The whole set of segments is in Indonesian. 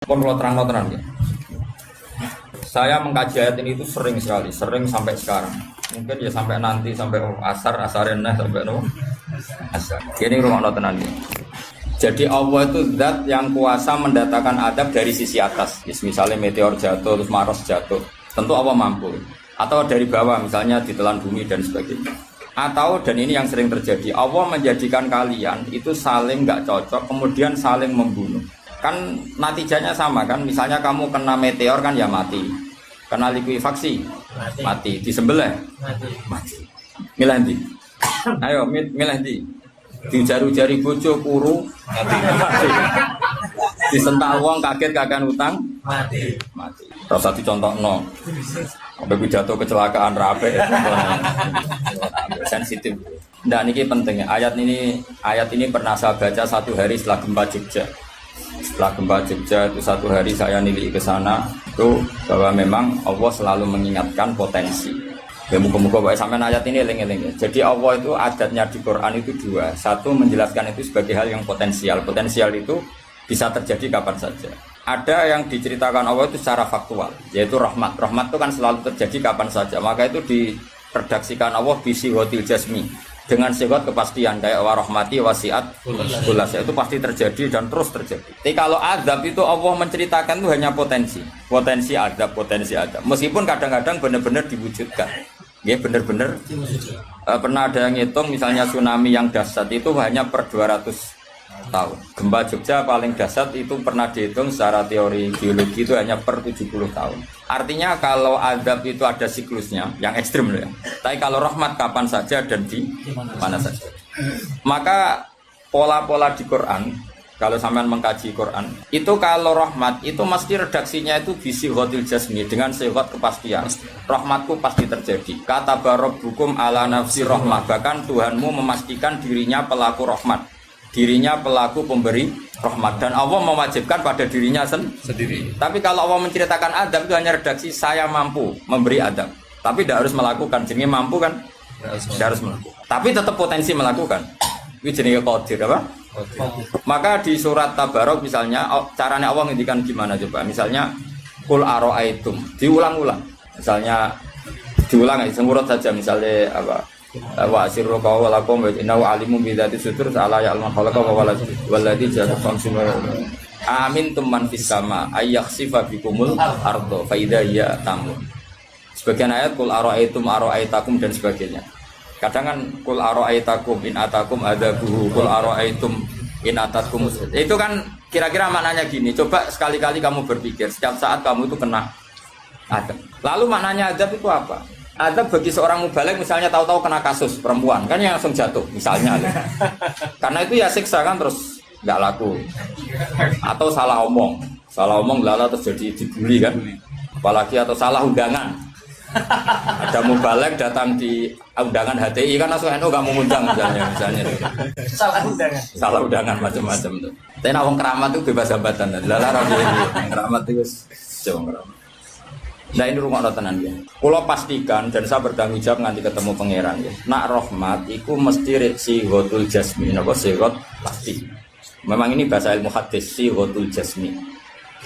Pun kalau terang ya. Saya mengkaji ayat ini itu sering sekali, sering sampai sekarang. Mungkin ya sampai nanti sampai asarenah sampai asar. Ini rumah tenan ya. Jadi Allah itu zat yang kuasa mendatangkan adab dari sisi atas. Misalnya meteor jatuh, terus Mars jatuh. Tentu Allah mampu. Atau dari bawah, misalnya ditelan bumi dan sebagainya. Atau, dan ini yang sering terjadi, Allah menjadikan kalian itu saling nggak cocok, kemudian saling membunuh. Kan natijanya sama kan, misalnya kamu kena meteor kan ya mati. Kena likuifaksi, mati. Disembelih, mati. Milih ndi? Ayo, milih ndi? Dijaru-jari bojo kuru, mati. Disentak wong kaget kakan utang, mati. Rasa dicontohno. Sampai pidato kecelakaan rape, sensitif. Nah, ini penting. Ayat ini pernah saya baca satu hari setelah gempa Jogja. Setelah gempa Jogja itu satu hari saya nilai ke sana itu bahwa memang Allah selalu mengingatkan potensi. Ya muka-muka sampai ayat ini eling-eling. Jadi Allah itu adatnya di Quran itu dua. Satu menjelaskan itu sebagai hal yang potensial. Potensial itu bisa terjadi kapan saja. Ada yang diceritakan Allah itu secara faktual, yaitu rahmat. Rahmat itu kan selalu terjadi kapan saja. Maka itu diredaksikan Allah bisihotil jasmi. Dengan sifat kepastian kayak warahmati wasiat kulas itu pasti terjadi dan terus terjadi. Tapi kalau azab itu Allah menceritakan itu hanya potensi azab. Meskipun kadang-kadang benar-benar diwujudkan. Ya benar-benar pernah ada yang ngitung misalnya tsunami yang dahsyat itu hanya per 200 tahun. Gempa Jogja paling dahsyat itu pernah dihitung secara teori geologi itu hanya per 70 tahun. Artinya kalau azab itu ada siklusnya yang ekstrim loh ya. Tapi kalau rahmat kapan saja dan di mana saja. Maka pola-pola di Quran, kalau sampean mengkaji Quran, itu kalau rahmat itu mesti redaksinya itu bisi hotil jasmi dengan sifat kepastian. Rahmatku pasti terjadi. Kata barabbukum ala nafsi rahmah, bahkan Tuhanmu memastikan dirinya pelaku rahmat. Dirinya pelaku pemberi rahmat dan Allah mewajibkan pada dirinya sendiri. Tapi kalau Allah menceritakan adab itu hanya redaksi saya mampu memberi adab. Tapi tidak harus melakukan. Jadi mampu kan? Tidak harus melakukan. Tapi tetap potensi melakukan. Itu jenis qadir apa? Maka di surat Tabarok misalnya caranya Allah ngendikan gimana coba? Misalnya qul ara'aitum, diulang-ulang. Misalnya diulang ya, semurut saja misalnya apa? Wa asirru qawlakum wa innahu alimun bi dzati sudur ta'ala ya'lamu khalaqa wa walladzi ja'ala khamsun amin tumman fis sama ayakhsifa bikumul ardo fa idza hiya tamur. Sebagian ayat qul ara'aitakum dan sebagainya. Kadang kan qul ara'aitakum in atakum adzabuhu qul ara'aitum in atakum. Itu kan kira-kira maknanya gini, coba sekali-kali kamu berpikir setiap saat kamu itu kena adab. Lalu maknanya adab itu apa? Adab bagi seorang mubaligh misalnya tahu-tahu kena kasus perempuan kan yang langsung jatuh misalnya karena itu ya siksa kan terus nggak laku atau salah omong lala terus jadi dibully kan apalagi atau salah undangan ada mubaligh datang di undangan HTI kan langsung NU nggak mau undang misalnya salah undangan macam-macam tuh tapi orang keramat itu bebas hambatan lala rapi keramat itu jauh keramat. Nah ini rumah tenan ya. Kalau pastikan dan saya bertanggung jawab nanti ketemu pangeran ya. Nak rahmat, itu mesti sihotul jasmi. Napa sihot pasti. Memang ini bahasa ilmu hadis sihotul jasmi.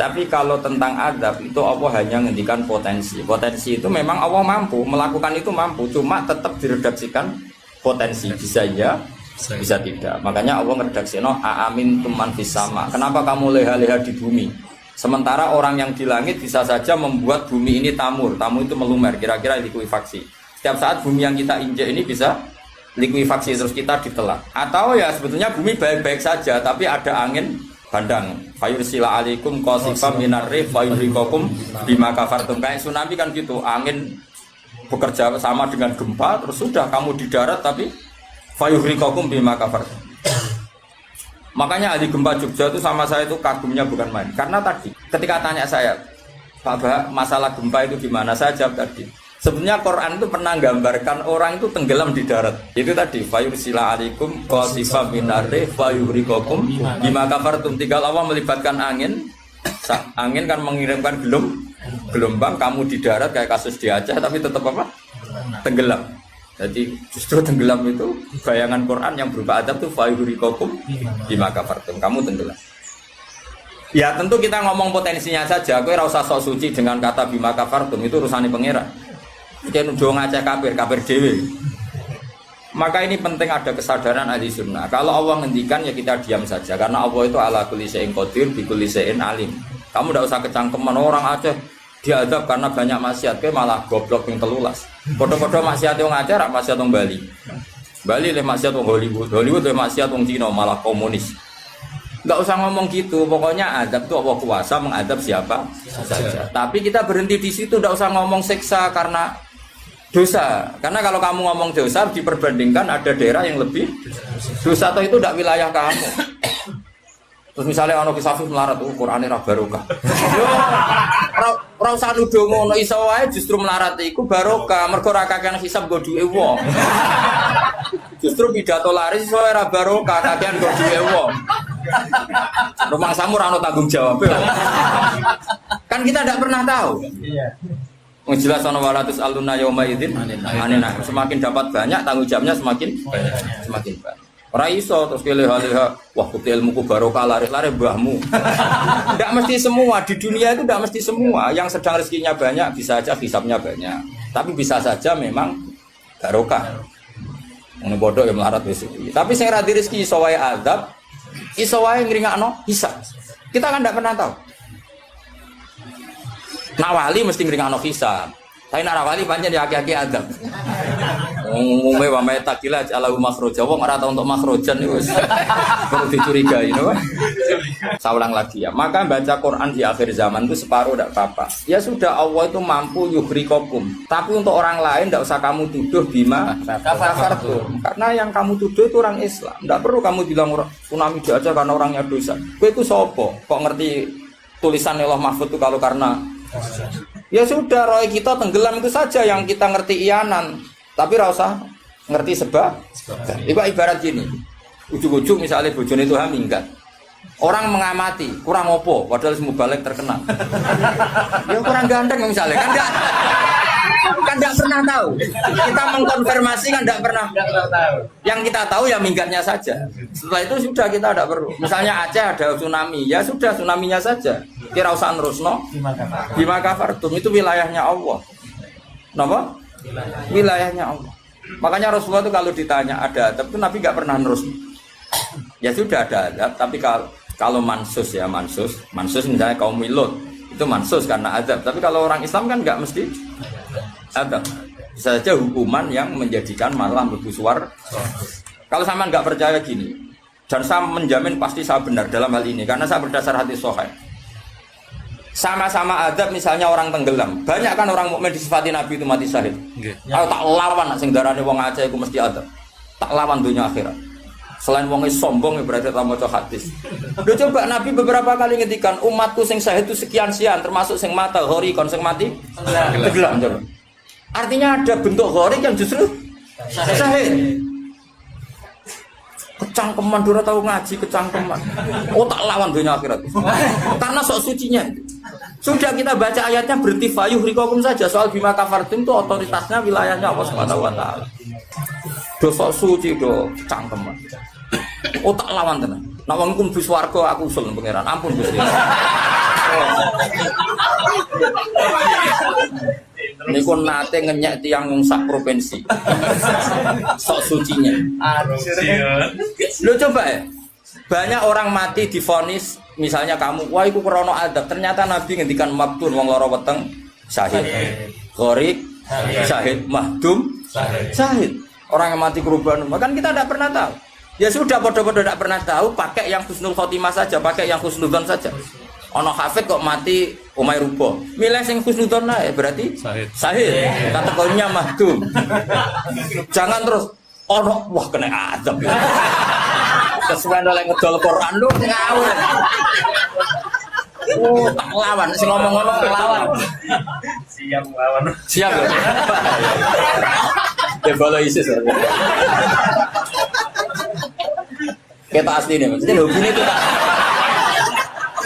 Tapi kalau tentang adab itu Allah hanya ngendikan potensi. Potensi itu memang Allah mampu melakukan itu mampu. Cuma tetap diredaksikan potensi bisa ya, bisa tidak. Makanya Allah ngeredaksino aamin tuman fis sama. Kenapa kamu leha-leha di bumi? Sementara orang yang di langit bisa saja membuat bumi ini tamur itu melumer, kira-kira likuifaksi. Setiap saat bumi yang kita injek ini bisa likuifaksi terus kita ditelan. Atau ya sebetulnya bumi baik-baik saja, tapi ada angin bandang. Fayursila alaikum qasifam minar rih fayurikokum bima kafartum. Kayak tsunami kan gitu, angin bekerja sama dengan gempa, terus sudah kamu di darat tapi fayurikokum bima kafartum. Makanya ahli gempa Jogja itu sama saya itu kagumnya bukan main. Karena tadi ketika tanya saya, Pak Bah, masalah gempa itu gimana? Saya jawab tadi. Sebenarnya Quran itu pernah gambarkan orang itu tenggelam di darat. Itu tadi fayursila alaikum qasifam minar rih fayurikokum bima kafartum. Tinggal Allah melibatkan angin. Angin kan mengirimkan gelombang kamu di darat kayak kasus di Aceh tapi tetap apa? Tenggelam. Jadi justru tenggelam itu bayangan Quran yang berupa adab itu fayurikokum bima kafartum, kamu tenggelam. Ya tentu kita ngomong potensinya saja. Kowe ora usah sok suci dengan kata bima kafartum, itu urusannya pangeran. Jangan udah ngajak kafir dhewe. Maka ini penting ada kesadaran ahli sunnah. Kalau Allah ngendikan ya kita diam saja, karena Allah itu ala kulli syai'in qadir bi kulli syai'in alim. Kamu tidak usah kecangkeman orang Aceh diadab karena banyak maksiat, kowe malah goblok ping 13. Padha-padha maksiat wong Aceh rak maksiat wong Bali. Bali le maksiat wong Hollywood, Hollywood le maksiat wong Cina malah komunis. Enggak usah ngomong gitu, pokoknya adab itu Allah kuasa mengadab siapa saja. Tapi kita berhenti di situ, enggak usah ngomong siksa karena dosa. Karena kalau kamu ngomong dosa diperbandingkan ada daerah yang lebih dosa atau itu tidak wilayah kamu. Terus misalnya ono kisafif melarat tuh Qur'ane ra barokah. Yo ora usah nuduh ngono, iso wae justru melarat iku barokah, mergo ra kakean hisab nggo duwe wong. Justru pidato laris iso ora barokah, kakean nggo duwe wong. Rumah samu ora ono tanggung jawab. Kan kita tidak pernah tahu. Iya. Jelas ono walatus aluna yauma idzin anena. Semakin dapat banyak tanggung jawabnya semakin banyak. Ora iso terus keleha-leha wah kutil ilmuku barokah laris-laris mbahmu. Enggak mesti semua di dunia itu enggak mesti semua. Yang sedang rezekinya banyak bisa aja hisabnya banyak. Tapi bisa saja memang barokah. Wong bodoh ya melarat wis. Tapi sing ra di rezeki iso wae azab, iso wae ngringakno hisab. Kita kan enggak pernah tahu. Nak wali mesti ngringakno hisab. Tapi nak wali pancen ya aki-aki azab. Umume wa may takila ala makhraja wong ora tau untuk makhrajan iku wis perlu dicurigai no. Saulang lagi ya. Maka baca Quran di akhir zaman itu separuh tidak apa-apa. Ya sudah Allah itu mampu yugrikokum. Tapi untuk orang lain tidak usah kamu tuduh bima kafartum. Karena yang kamu tuduh itu orang Islam. Tidak perlu kamu bilang tsunami aja karena orangnya dosa. Kowe itu sopo? Kok ngerti tulisan Allah Mahfud itu kalau karena ya sudah roy kita tenggelam itu saja yang kita ngerti iyanan. Tapi rasa ngerti sebab. Itu ibarat gini. Ujung-ujung misalnya bojone itu minggat. Orang mengamati, kurang opo padahal semua balik terkenal. Ya kurang ganteng misalnya kan enggak pernah tahu. Kita mengkonfirmasi kan enggak pernah tahu. Yang kita tahu ya minggatnya saja. Setelah itu sudah kita enggak perlu. Misalnya Aceh ada tsunami, ya sudah tsunaminya saja. Kira usah nerusno. Bima kafartum itu wilayahnya Allah. Napa? Wilayahnya Allah. Makanya Rasulullah itu kalau ditanya ada adab itu Nabi nggak pernah nerus. Ya sudah ada adab, tapi kalau mansus ya mansus misalnya kaum Lut itu mansus karena adab. Tapi kalau orang Islam kan nggak mesti adab. Bisa saja hukuman yang menjadikan malah mlebu swarga. Kalau sama nggak percaya gini, dan saya menjamin pasti saya benar dalam hal ini karena saya berdasar hadis sahih. Sama-sama adab misalnya orang tenggelam. Banyak kan orang mukmin disifati Nabi itu mati syahid. Kalau tak lawan sing darane wong Aceh iku mesti adab. Tak lawan dunia akhirat. Selain wong sombong berarti tak maca hadis. Lho coba Nabi beberapa kali ngendikan umatku sing syahid itu sekian-sekian termasuk sing mata ghori kon sing mati tenggelam coba. Artinya ada bentuk ghori yang justru syahid. Kecangkeman dora tahu ngaji kecangkeman. Oh tak lawan dunia akhirat. Karena sok sucinya. Sudah kita baca ayatnya berarti fayuh rikokum saja soal bima kafartum itu otoritasnya wilayahnya Allah Subhanahu wa taala. Do sok suci do cangkeman. Oh tak lawan tenan. Nek wong iku mlebu swarga aku usul pangeran. Ampun Gusti. Niku nate ngenyek tiyang wong sak provinsi. Sok sucinya. Lo coba ya. Banyak orang mati divonis misalnya kamu, wah iku krana adab. Ternyata Nabi ngendikan mabtun wong lara weteng syahid. Gharib syahid, mahdum syahid. Orang yang mati korban, kan kita tidak pernah tahu. Ya sudah bodoh-bodoh tidak pernah tahu, pakai yang husnul khotimah saja, pakai yang husnudzon saja. Ono hafid kok mati umay rubo. Milih sing husnudzon ae berarti syahid. Kategorinya mahdum. Jangan terus ono wah kena adab. Kesuwen oleh ngedol Quran lu ngawur. Oh, tak lawan sing ngomong-ngomong lawan. Siap lawan. Siap. Ya bolo ISIS. Kita asli nih, maksudnya hobinya itu tak.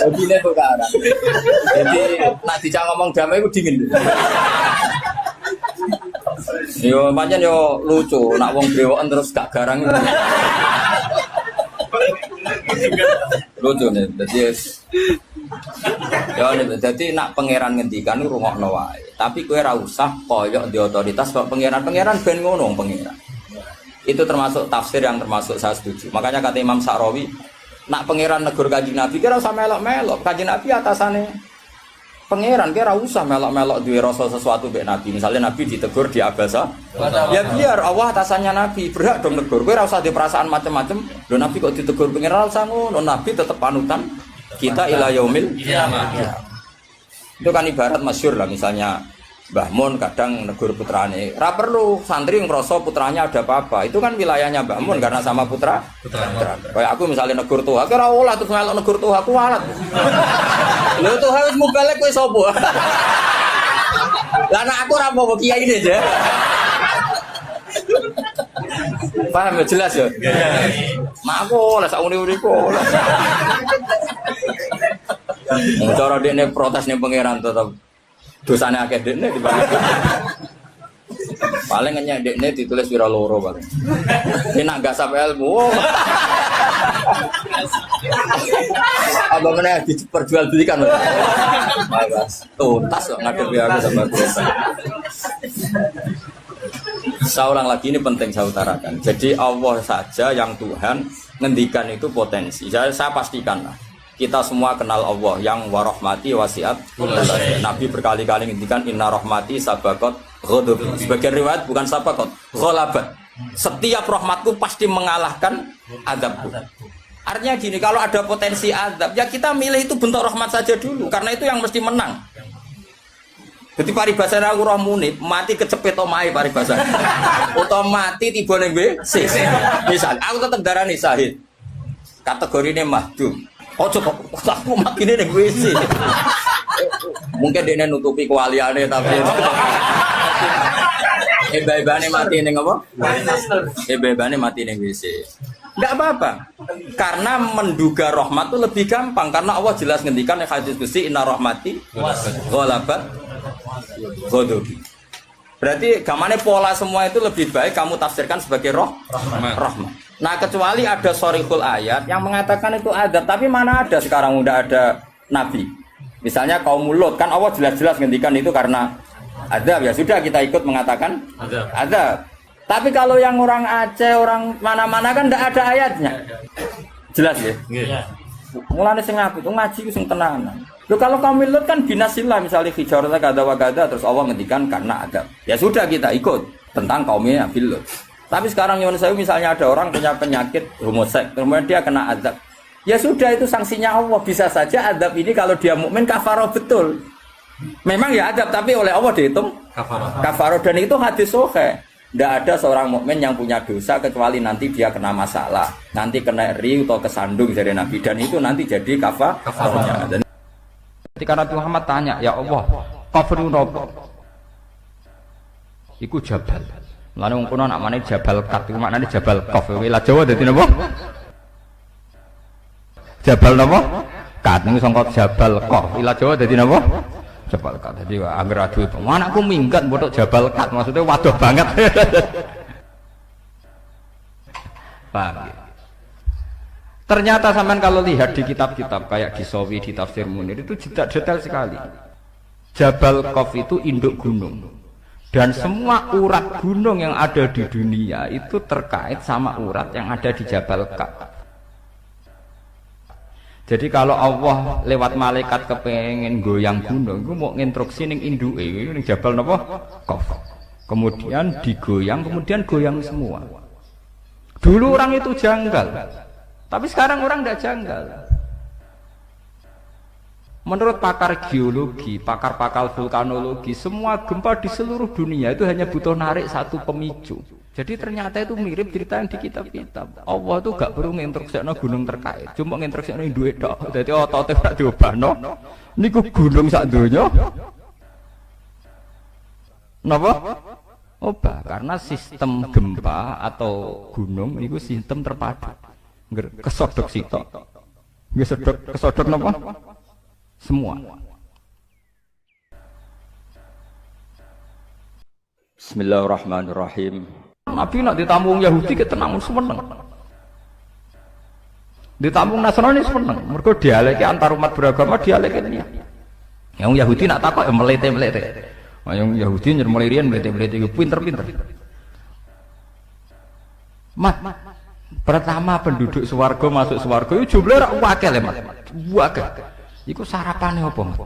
Hobinya itu kan. Jadi nak dicak ngomong damai itu dingin. Yo pancen yo lucu, nak wong brewoken terus gak garang. Lucu nih, jadi Ya dadi nak pangeran ngendikan rungokno wae. Tapi kowe ora usah koyok di otoritas kok pangeran ben ngono pangeran. Itu termasuk tafsir yang termasuk saya setuju. Makanya kata Imam Sa'rawi, nak pangeran negur Kanjeng Nabi kira usah melok-melok. Kanjeng Nabi atasane pangeran kira usah melok-melok duwe rasa sesuatu mbek Nabi. Misalnya Nabi ditegur di Abasa, ya biar Allah atasannya Nabi, berhak dong negur. Kowe ora usah di perasaan macam-macam. Lho Nabi kok ditegur pangeran usah ngono. Nabi tetap panutan kita ila yaumil kiamah. Itu kan ibarat masyhur lah, misalnya Mbah Mun kadang negur putrane, ra perlu santri ngerasa putranya ada apa-apa. Itu kan wilayahnya Mbah Mun karena sama putra. Kayak aku misalnya negur Tuhan, kira olah terus melok negur Tuhan, aku walat. Lho Tuhan wis mubalek kowe sapa? Lah nek aku ora mau kiai ini aja. Paham ya jelas ya? Mak aku oleh sak uni-uniku. Cara dekne protes ning pangeran tetep dosane akeh dekne dibanding. Paling ngenyek dekne ditulis wira loro paling. Ini nak gak sampai ilmu. Apa meneh diperjualbelikan. Tuntas kok ngadepi aku sama biasa. Saya ulang lagi, ini penting saya utarakan. Jadi Allah saja yang Tuhan ngendikan itu potensi. Saya pastikan lah. Kita semua kenal Allah yang warahmati wasiat. Nabi berkali-kali ngendikan inna rahmati sabaqat ghadabi. Sebagian riwayat bukan sabaqat, ghalabat. Setiap rahmatku pasti mengalahkan azabku. Artinya gini, kalau ada potensi azab, ya kita milih itu bentuk rahmat saja dulu, karena itu yang mesti menang. Jadi paribasane aku roh munib, mati kecepet omahe paribasane. Utawa mati tiba ning WC. Misal aku tetep darani syahid. Kategorine mahdum. Ojo kok aku matine ning WC. Mungkin dia nutupi kewaliane tapi Eba-ebane mati ning apa? Eba-ebane mati ning WC. Enggak apa-apa. Karena menduga rahmat itu lebih gampang karena Allah jelas ngendikan ning hadis qudsi inna rahmati ghalabat ghadabi. Berarti gamane pola semua itu lebih baik kamu tafsirkan sebagai rahmat. Nah, kecuali ada sharihul ayat yang mengatakan itu adab, tapi mana ada sekarang udah ada nabi. Misalnya kaum Lut kan Allah jelas-jelas ngendikan itu karena adab, ya sudah kita ikut mengatakan adab. Tapi kalau yang orang Aceh, orang mana-mana kan enggak ada ayatnya. Jelas ya? Iya. Mulane sing apik ngaji ku sing tenanan. Loh kalau kaum Lut kan binasillah misalnya hijarata kada wa kada terus Allah ngendikan karena adab. Ya sudah kita ikut tentang kaumnya Nabi Lut. Tapi sekarang Yunus misalnya ada orang punya penyakit homoseks, kemudian dia kena azab. Ya sudah itu sanksinya Allah. Bisa saja azab ini kalau dia mukmin kafaroh betul. Memang ya azab tapi oleh Allah dihitung kafaroh dan itu hadis sahih. Tidak ada seorang mukmin yang punya dosa kecuali nanti dia kena masalah, nanti kena ri atau kesandung dari Nabi dan itu nanti jadi kafarohnya. Dan ketika Nabi Muhammad tanya, ya Allah, kafirun apa? Iku jabal. Lalu wong kono nak mane Jabal Kat iku maknane Jabal Qaf. Wilayah Jawa dadi napa? Jabal napa? Kat niku sangka Jabal Qaf. Wilayah Jawa dadi napa? Jabal Kat. Dadi anggere adu itu. Anakku minggat botok Jabal Kat maksudnya waduh banget. Paham ya? Ternyata sampean kalau lihat di kitab-kitab kayak di Sawi, di Tafsir Munir itu detail sekali. Jabal Qaf itu induk gunung. Dan semua urat gunung yang ada di dunia itu terkait sama urat yang ada di Jabal Qaf. Jadi kalau Allah lewat malaikat kepengen goyang gunung, itu mau nginstruksi ning induke ning Jabal napa? Qaf. Kemudian digoyang, kemudian goyang semua. Dulu orang itu janggal. Tapi sekarang orang tidak janggal. Menurut pakar geologi, pakar-pakar vulkanologi, semua gempa di seluruh dunia itu hanya butuh narik satu pemicu. Jadi ternyata itu mirip cerita yang di kitab-kitab. Allah itu gak perlu nginstruksikno gunung terkait, cuma nginstruksikno duit tok. Dadi otote ora diobahno. Niku gunung sak donya. Napa? Obah, karena sistem gempa atau gunung itu sistem terpadu. Kesodok sitok. Nggih kesodok napa? Semua. Bismillahirrahmanirrahim. Nabi nak ditamu Yahudi ketenang seneng. Ditampung Nasrani seneng. Mergo dialeke antar umat beragama dialeke ini. Yang Yahudi nak takok ya melete-melete. Yang Yahudi nyermeli riyen melete-melete pinter-pinter. Mat, pertama penduduk swarga masuk swarga itu jumlahnya wakil ya Mat. Wakil. Iku sarapane apa Mat?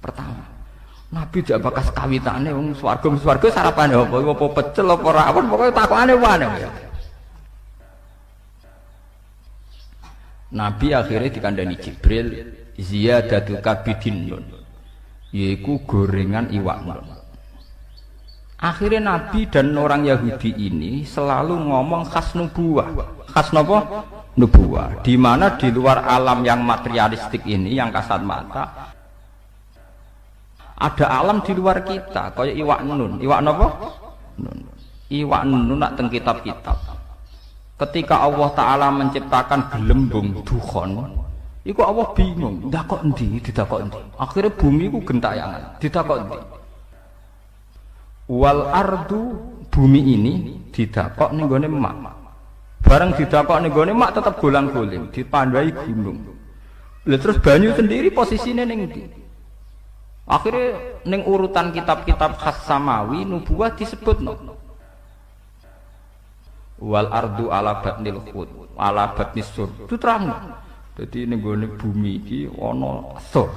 Pertama. Nabi jak bakas kawitane wong swarga sarapane apa? Apa pecel apa rawon pokoke takokane wae. Nabi akhirnya dikandani Jibril ziyadatul kabidin nun. Yaiku gorengan iwak nun. Akhirnya Nabi dan orang Yahudi ini selalu ngomong khas nubuwah. Khas napa? Nubuwah. Di mana di luar alam yang materialistik ini, yang kasat mata, ada alam di luar kita, kayak iwak nun. Iwak napa? Nun. Iwak nun nak teng kitab-kitab. Ketika Allah Ta'ala menciptakan gelembung dukhon, iku Allah bingung, ndakok endi, didakok endi. Akhirnya bumi iku gentayangan, didakok endi. Wal ardu, bumi ini didakok ning gone mak. Bareng didakok ning gone mak tetep golang-goling, dipandai gunung. Lah terus banyu sendiri posisine ning ndi? Akhirnya ning urutan kitab-kitab khas samawi nubuwah disebutno. Wal ardu ala batnil khut, ala batnis sur. Itu terang. Jadi ning gone bumi iki ana sur.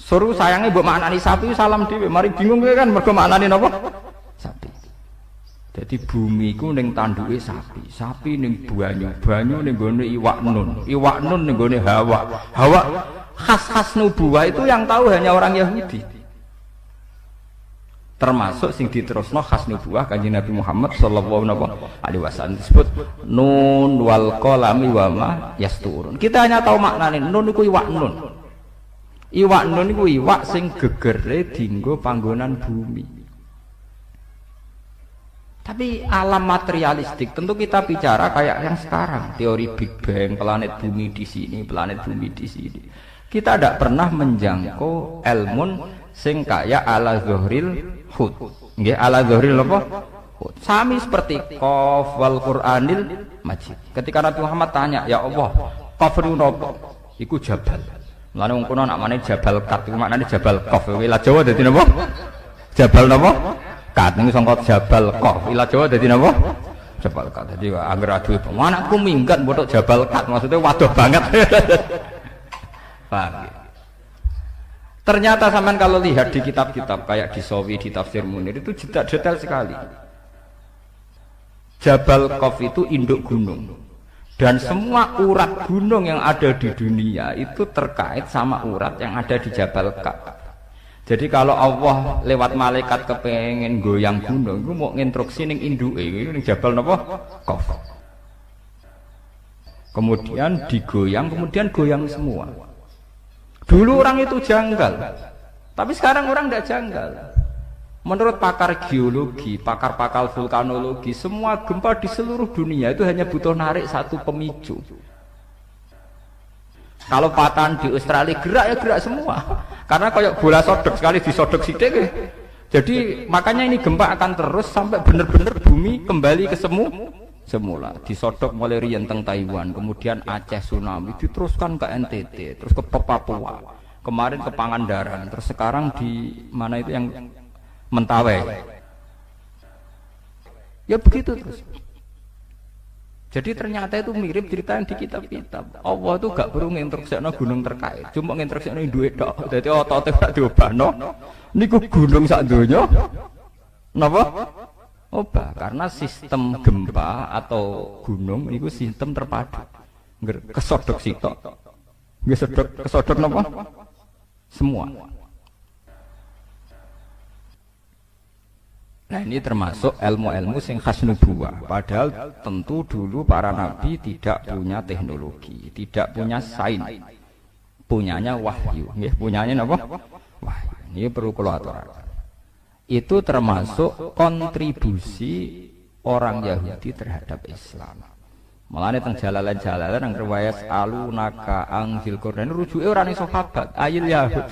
Sur sayange mbok maknani sapi salam dhewe, mari bingung kowe kan mergo maknani napa? Sapi. Jadi bumi iku ning tanduke sapi, sapi ning banyu, banyu ning gone iwak nun ning gone hawa. Hawa khas-khas nubuwah itu yang tahu hanya orang Yahudi. Termasuk sing diterusno khas nubuwah Kanjeng Nabi Muhammad sallallahu alaihi wasallam disebut nun wal qalami wa ma yasturun. Kita hanya tahu maknane nun iku iwak nun. Iwak nun iku iwak sing gegere dienggo panggonan bumi. Tapi alam materialistik tentu kita bicara kayak yang sekarang, teori Big Bang, planet bumi di sini, planet bumi di sini. Kita tidak pernah menjangkau ilmun sing kaya ala zuhril hud. Nggih, ala zuhril apa? Hud. Sami seperti qaf wal Qur'anil Majid. Ketika Nabi Muhammad tanya, "Ya Allah, qaf niku napa?" Iku jabal. Mulane wong kono nak mane jabal kat iku maknane jabal qaf. Wilayah Jawa dadi napa? Jabal napa? Kat niku sangka jabal qaf. Wilayah Jawa dadi napa? Jabal kat. Dadi anggere adu anakku minggat botok jabal kat, maksudnya waduh banget. Paham ya? Ternyata sampean kalau lihat di kitab-kitab kayak di Sawi, di Tafsir Munir itu detail sekali. Jabal Qaf itu induk gunung. Dan semua urat gunung yang ada di dunia itu terkait sama urat yang ada di Jabal Qaf. Jadi kalau Allah lewat malaikat kepengen goyang gunung, itu mau nginstruksi ning induke, itu ning Jabal napa? Qaf. Kemudian digoyang, kemudian goyang semua. Dulu orang itu janggal, tapi sekarang orang tidak janggal. Menurut pakar geologi, pakar-pakar vulkanologi, semua gempa di seluruh dunia itu hanya butuh narik satu pemicu. Kalau patahan di Australia gerak ya gerak semua, karena kayak bola sodok sekali disodok sidik. Jadi makanya ini gempa akan terus sampai benar-benar bumi kembali ke semula. Disodok mulai riyen teng Taiwan, kemudian Aceh tsunami, diteruskan ke NTT, terus ke Papua, kemarin ke Pangandaran, terus sekarang di mana itu yang Mentawai. Ya begitu terus. Jadi ternyata itu mirip cerita yang di kitab-kitab. Allah itu gak perlu nginstruksikno gunung terkait, cuma nginstruksikno duit tok. Dadi otote gak diobahno. Niku gunung sak donya. Napa? Obah, karena sistem gempa atau gunung itu sistem terpadu. Kesodok sitok. Kesodok napa? Semua. Nah ini termasuk ilmu-ilmu sing khas nubuwah. Padahal tentu dulu para nabi tidak punya teknologi, tidak punya sains. Punyanya wahyu. Nggih, punyanya napa? Wahyu. Ini perlu kula aturaken. Itu termasuk kontribusi orang Yahudi terhadap Islam. Mulane teng jalalan-jalalan nang riwayat alunaka angzil Quran rujuke ora ning sahabat, ayil Yahud.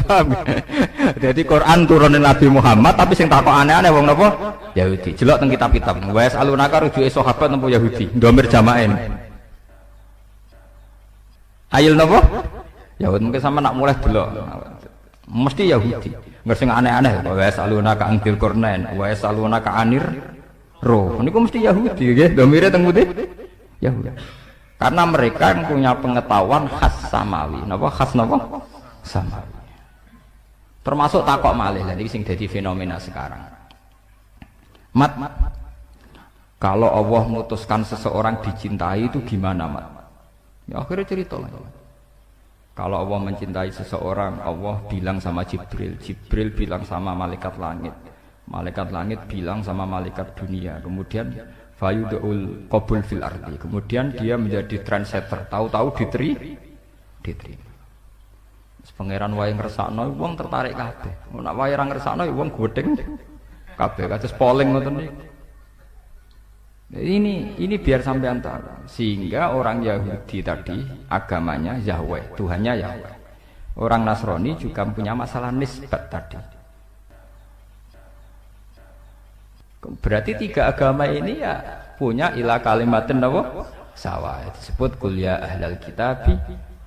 Jadi Quran turunin Nabi Muhammad tapi sing takok aneh-aneh wong napa? Yahudi. Jelok teng kitab-kitab. Riwayat alunaka rujuke sahabat napa Yahudi? Ndomir jamaah. Ayil napa? Yahud mungkin sama nak mulai delok. Mesti Yahudi. Enggak sing aneh-aneh. Wa yasalunaka an dzil qurnain, wa yasalunaka anir roh. Niku mesti Yahudi nggih. Domire teng putih. Yahudi. Karena mereka yang punya pengetahuan khas samawi. Napa khas napa? Samawi. Termasuk takok malih lan iki sing dadi fenomena sekarang. Mat, kalau Allah memutuskan seseorang dicintai itu gimana, Mat? Ya akhirnya cerita lah. Kalau Allah mencintai seseorang, Allah bilang sama Jibril, Jibril bilang sama malaikat langit bilang sama malaikat dunia. Kemudian fayudul qabul fil ardi. Kemudian dia menjadi trendsetter. Tahu-tahu diterima. Pangeran wae ngersakno wong tertarik kabeh. Nek wae ora ngersakno wong godheng kabeh kados polling ngoten niku. Ini biar sampean tahu. Sehingga orang Yahudi tadi agamanya Yahweh, Tuhannya Yahweh. Orang Nasrani juga punya masalah nisbat tadi. Berarti tiga agama ini ya punya ila kalimatin apa? Sawa. Disebut qul ya ahlal kitabi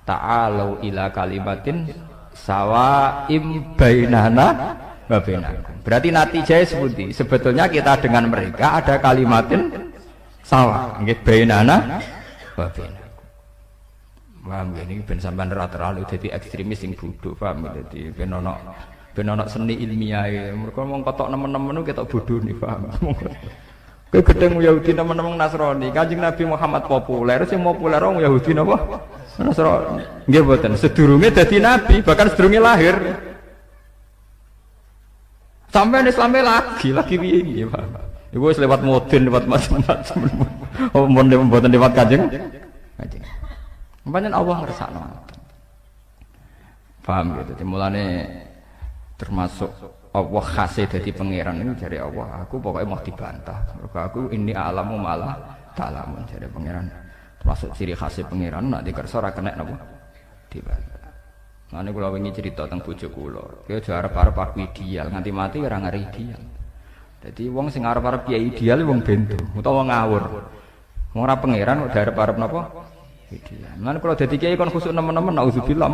ta'alu ila kalimatin sawaim bainana wa bainakum. Berarti natijahnya seperti sebetulnya kita dengan mereka ada kalimatin sawa nggih bainana wa bainakum. Paham ini ben sampean ora terlalu dadi ekstremis sing bodho, paham dadi ben ana seni ilmiah. Mergo wong kotok nemen-nemen ketok bodho nih, paham. Kowe gedeng Yahudi nemen-nemen Nasrani, Kanjeng Nabi Muhammad populer, sing populer wong Yahudi napa? Nasrani. Nggih mboten, sedurunge dadi nabi, bahkan sedurunge lahir. Sampai Islamnya lagi piye nggih, Pak. Iku wis lewat modern, lewat macam-macam. Oh, mboten lewat Kanjeng. Pancen Allah ngersakno. Paham gitu. Mulane termasuk Allah khase dadi pangeran ini dari Allah. Aku pokoknya mau dibantah. Mergo aku ini alamu malah ta'lamun dari pangeran. Termasuk ciri khasnya pangeran nak dikersa ora kena napa dibantah. Mane kula wingi cerita teng bojo kula. Ki aja arep-arep aku ideal, nganti mati ora ngare ideal. Dadi wong sing arep-arep kiai ideal wong bento utawa ngawur. Wong ora pangeran kok arep-arep napa ideal. Mane kula dadi kiai kon khusuk nemen-nemen auzubillah.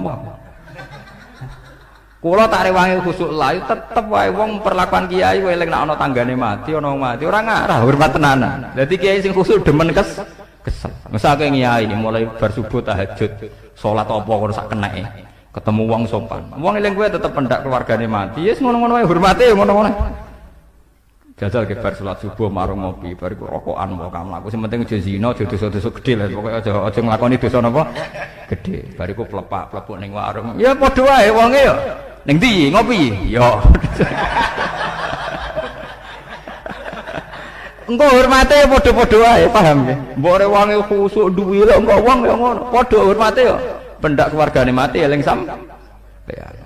Kula tak rewangi khusuk layu tetep wae wong perlakuan kiai wae eling nek ana tanggane mati, ana wong mati ora ngarah hormat tenanan. Dadi kiai sing khusuk demen kesel. Mesake ngiyai mulai bar subuh tahajud, salat apa kok sak keneke. Ketemu wong sopan. Wong eling kowe tetep pendak keluargane mati. Yes ngono-ngono wae hormate ngono-ngono. Jajal ke bar salat subuh marung ngopi, bar iku rokokan wae kamlaku. Sing penting aja zina, aja dosa-dosa gedhe lah. Pokoke aja nglakoni dosa napa? Gedhe. Bar iku plepak-plepuk ning warung. Ya padha wae wonge ya. Ning ndi ngopi? Ya. Engko hormate padha-padha wae, paham nggih? Mbok ora wong khusuk duwi lho, engko wong ya ngono. Padha hormate ya. Pendak keluargane mati eling sam.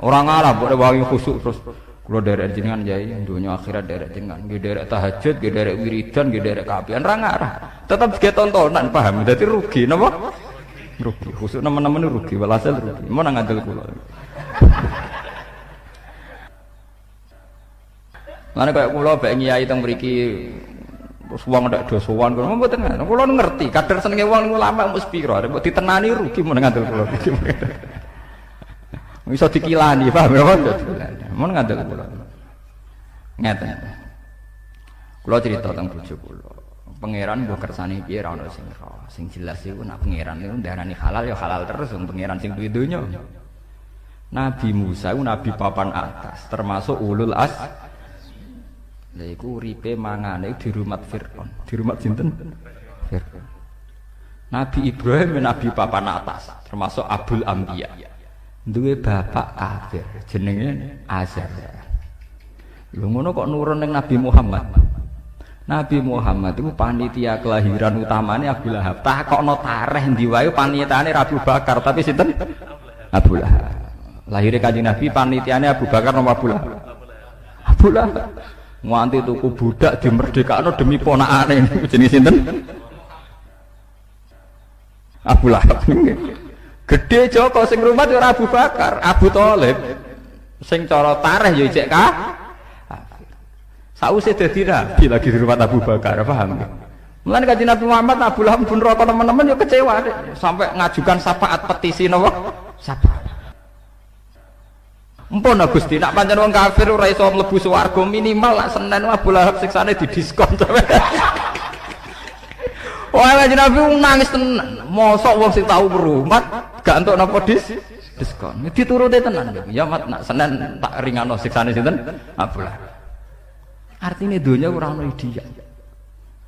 Ora ngarah mbok ora wong khusuk terus kula derek jenengan yai donya akhirat derek jenengan, nggih derek tahajud, nggih derek wiridan, nggih derek kapian ora ngarah. Tetep ge tontonan, paham? Dadi rugi napa? Rugi. Khusuk nemen-nemen rugi, walhasil rugi. Mun ngandel kula. Lan kaya kula bae ngiyai teng mriki terus wong ndak do sowan kula mboten ngono. Kula ngerti kadar senenge wong ulama mesti pira, mbok ditenani rugi mun ngandel kula iki. Iso dikilani, paham ya, mun ngandel kula. Ngeten. Kula cerita teng bojo kula. Pangeran mbok kersane piye ra ono sing roh. Sing jelas iku nek pangeran niku ndarani halal ya halal terus wong pangeran sing duwe donya. Nabi Musa iku nabi papan atas, termasuk ulul as. Lha iku uripe mangane di rumah Firaun. Di rumah sinten? Firaun. Nabi Ibrahim nabi papan atas, termasuk Abul Anbiya. Duwe bapak kafir jenenge Azar. Lho ngono kok nurun ning Nabi Muhammad. Nabi Muhammad itu panitia kelahiran utamane Abu Lahab. Takokno tareh ndi wae panitiane Abu Bakar, tapi sinten? Abu Lahab. Lahire Kanjeng Nabi panitiane Abu Bakar nomor Abu Lahab. Abu Lahab nganti tuku budak dimerdekakno demi ponakane jenenge sinten? Abu Lahab. Gede Joko sing rumah ora Abu Bakar, Abu Thalib. Sing cara tareh ya cek kafir. Sausé dadi nabi lagi di rumah Abu Bakar, paham nggih? Mulane kanjeng Nabi Muhammad Abu Lahab pun rokok teman-teman yo kecewa deh. Sampai ngajukan syafaat petisi napa? Syafaat. Empun Gusti, nak pancen wong kafir ora iso mlebu swarga minimal lak Senin Abu Lahab siksane didiskon. Wah, kanjeng Nabi nangis tenan. Mosok wong sing tau berumat gak entuk napa diskon. Dituruti tenan. Ya mat nak Senin tak ringano siksane sinten? Abu Lahab. Artinya dunia ora ono dia.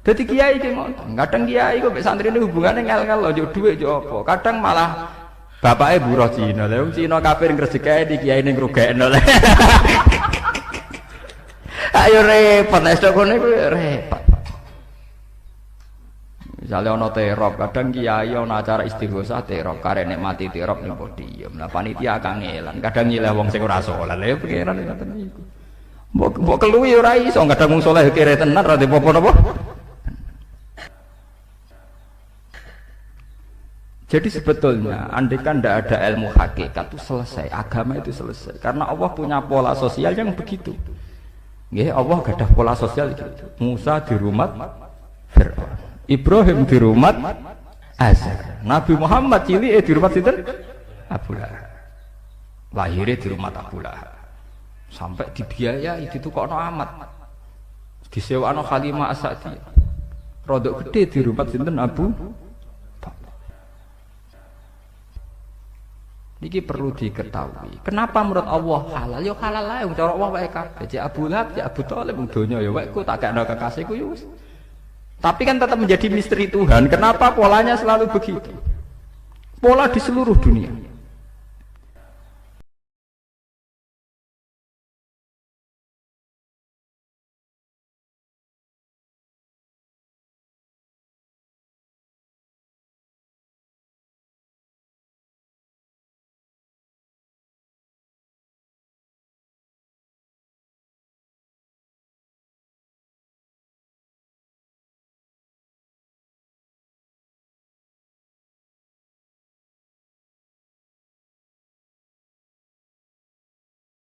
Dadi kiai ki ngoten. Kadang kiai kok mek santri ini hubungane ngel-ngel lho dhuwit yo apa. Kadang malah bapake buruh Cina. Lah wong Cina kafir ngresiki di kiai ning ngrugekno. Ayo repot nek kono iku repot. Misalnya ono terop, kadang kiai ono acara istighosah terop, karek mati terop ning podium. Lah panitia kangelan, kadang nyileh wong sing ora saleh. Lha pikiran ngoten niku. Mbok keluwi ora iso, kadang wong saleh kere tenan ra apa napa. Jadi sebetulnya andaikan tidak ada ilmu hakikat itu selesai, agama itu selesai. Karena Allah punya pola sosial yang begitu. Nggih, Allah gak ada pola sosial gitu. Musa di rumah Fir'aun, Ibrahim di rumah Azar, Nabi Muhammad cilik di rumah sinten? Abu Lahab. Lahirnya di rumah Abu Lahab. Sampai dibiayai ditukokno amat. Disewakno Halimah As-Sa'diyah. Rodok gede di rumah sinten? Abu. Ini perlu diketahui. Kenapa menurut Allah halal? Ya halal lah. Cara Allah wae kabeh. Cek Abu Lahab, cek Abu Thalib donya ya wae ku tak gakno kekasihku ya wis. Tapi kan tetap menjadi misteri Tuhan. Kenapa polanya selalu begitu? Pola di seluruh dunia.